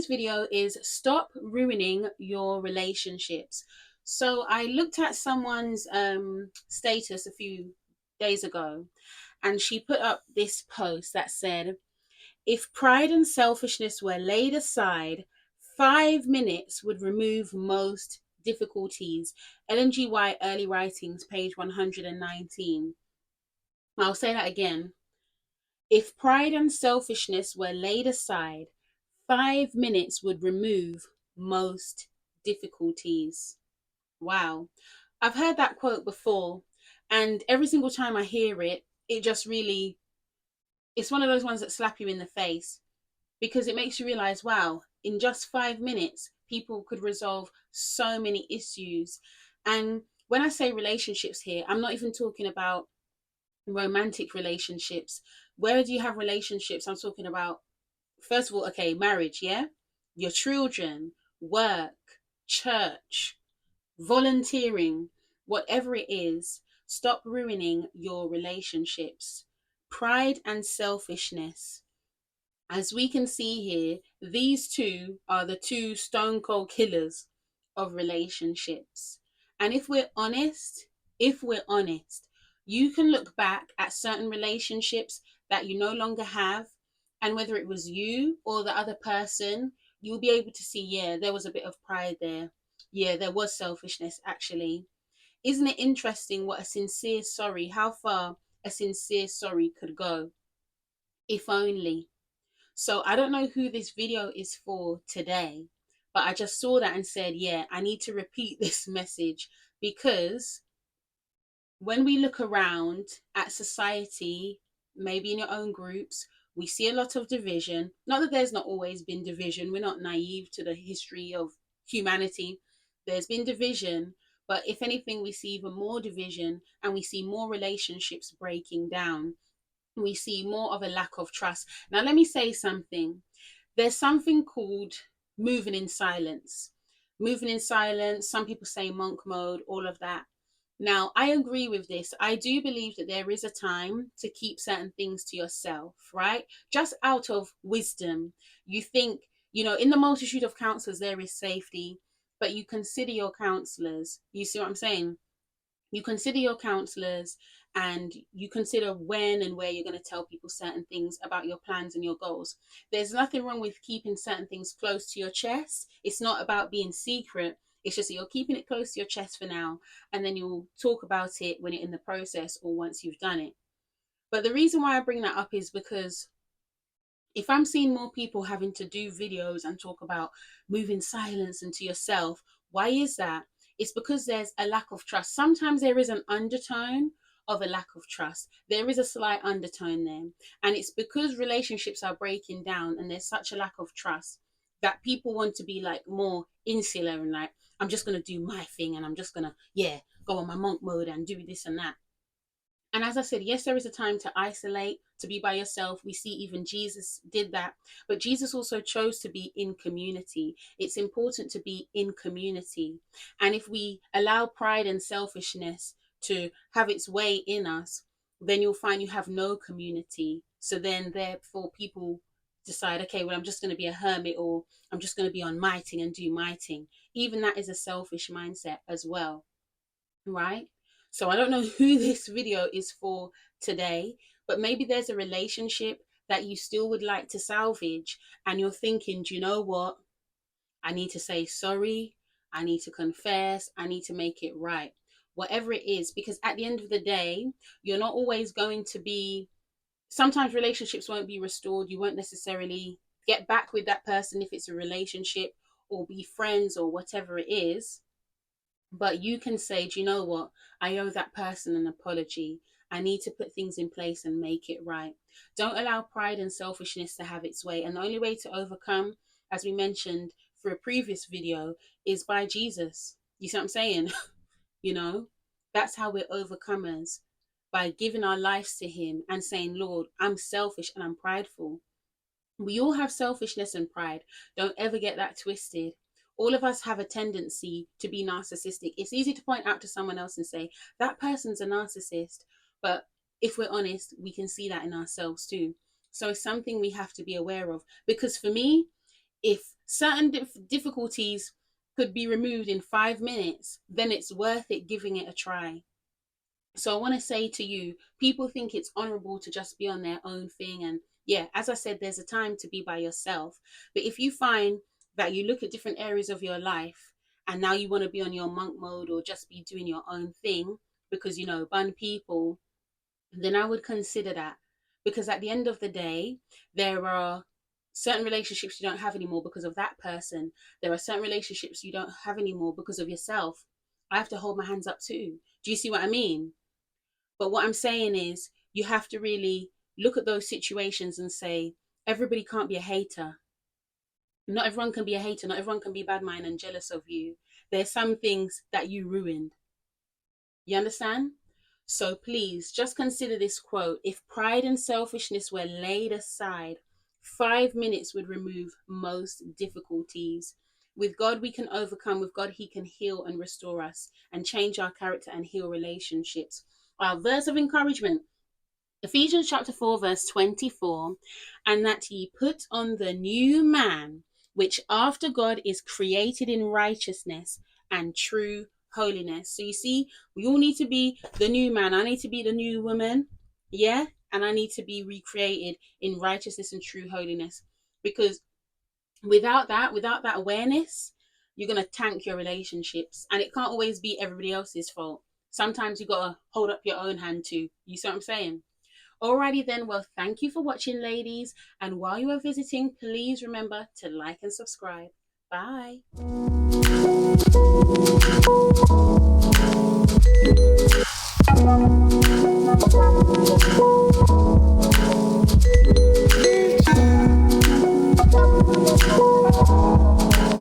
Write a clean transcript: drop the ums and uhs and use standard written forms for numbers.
today's video is stop ruining your relationships. So I looked at someone's status a few days ago, and she put up this post that said, if pride and selfishness were laid aside, 5 minutes would remove most difficulties. Ellen G. White, Early Writings, page 119. I'll say that again. If pride and selfishness were laid aside, 5 minutes would remove most difficulties. Wow. I've heard that quote before, and every single time I hear it, it just really, it's one of those ones that slap you in the face, because it makes you realize, wow, in just 5 minutes, people could resolve so many issues. And when I say relationships here, I'm not even talking about romantic relationships. Where do you have relationships? I'm talking about, first of all, okay, marriage, yeah? Your children, work, church, volunteering, whatever it is, stop ruining your relationships. Pride and selfishness. As we can see here, these two are the two stone cold killers of relationships. And if we're honest, you can look back at certain relationships that you no longer have, and whether it was you or the other person, you'll be able to see, yeah, there was a bit of pride there. Yeah, there was selfishness, actually. Isn't it interesting what a sincere sorry, how far a sincere sorry could go? If only. So I don't know who this video is for today, but I just saw that and said, yeah, I need to repeat this message, because when we look around at society, maybe in your own groups, we see a lot of division. Not that there's not always been division. We're not naive to the history of humanity. There's been division, but if anything, we see even more division, and we see more relationships breaking down. We see more of a lack of trust. Now, let me say something. There's something called moving in silence. Moving in silence, some people say monk mode, all of that. Now, I agree with this. I do believe that there is a time to keep certain things to yourself, right? Just out of wisdom. You think, in the multitude of counselors, there is safety, but you consider your counselors. You see what I'm saying? You consider your counselors, and you consider when and where you're going to tell people certain things about your plans and your goals. There's nothing wrong with keeping certain things close to your chest. It's not about being secret. It's just that you're keeping it close to your chest for now, and then you'll talk about it when you're in the process or once you've done it. But the reason why I bring that up is because if I'm seeing more people having to do videos and talk about moving silence into yourself, why is that? It's because there's a lack of trust. Sometimes there is an undertone of a lack of trust. There is a slight undertone there. And it's because relationships are breaking down and there's such a lack of trust that people want to be like more insular and like, I'm just going to do my thing and I'm just going to, yeah, go on my monk mode and do this and that. And as I said, yes, there is a time to isolate, to be by yourself. We see even Jesus did that. But Jesus also chose to be in community. It's important to be in community. And if we allow pride and selfishness to have its way in us, then you'll find you have no community. So then, therefore, people decide, okay, well, I'm just going to be a hermit, or I'm just going to be on my thing and do my thing. Even that is a selfish mindset as well, right? So I don't know who this video is for today, but maybe there's a relationship that you still would like to salvage, and you're thinking, do you know what? I need to say sorry. I need to confess. I need to make it right. Whatever it is, because at the end of the day, you're not always going to be, sometimes relationships won't be restored. You won't necessarily get back with that person if it's a relationship, or be friends, or whatever it is. But you can say, do you know what? I owe that person an apology. I need to put things in place and make it right. Don't allow pride and selfishness to have its way. And the only way to overcome, as we mentioned for a previous video, is by Jesus. You see what I'm saying? you know, that's how we're overcomers, by giving our lives to Him and saying, Lord, I'm selfish and I'm prideful. We all have selfishness and pride. Don't ever get that twisted. All of us have a tendency to be narcissistic. It's easy to point out to someone else and say, that person's a narcissist. But if we're honest, we can see that in ourselves too. So it's something we have to be aware of. Because for me, If certain difficulties could be removed in 5 minutes, then it's worth it giving it a try. So I want to say to you, people think it's honorable to just be on their own thing. And yeah, as I said, there's a time to be by yourself. But if you find that you look at different areas of your life and now you want to be on your monk mode or just be doing your own thing because, bun people, then I would consider that. Because at the end of the day, there are certain relationships you don't have anymore because of that person. There are certain relationships you don't have anymore because of yourself. I have to hold my hands up too. Do you see what I mean? But what I'm saying is, you have to really look at those situations and say, everybody can't be a hater. Not everyone can be a hater. Not everyone can be bad mind and jealous of you. There's some things that you ruined. You understand? So please just consider this quote. If pride and selfishness were laid aside, 5 minutes would remove most difficulties. With God, we can overcome. With God, He can heal and restore us and change our character and heal relationships. Our verse of encouragement, Ephesians chapter 4, verse 24, and that ye put on the new man, which after God is created in righteousness and true holiness. So you see, we all need to be the new man. I need to be the new woman. Yeah. And I need to be recreated in righteousness and true holiness. Because without that awareness, you're going to tank your relationships. And it can't always be everybody else's fault. Sometimes you got to hold up your own hand too. You see what I'm saying? Alrighty then, well, thank you for watching, ladies. And while you are visiting, please remember to like and subscribe. Bye.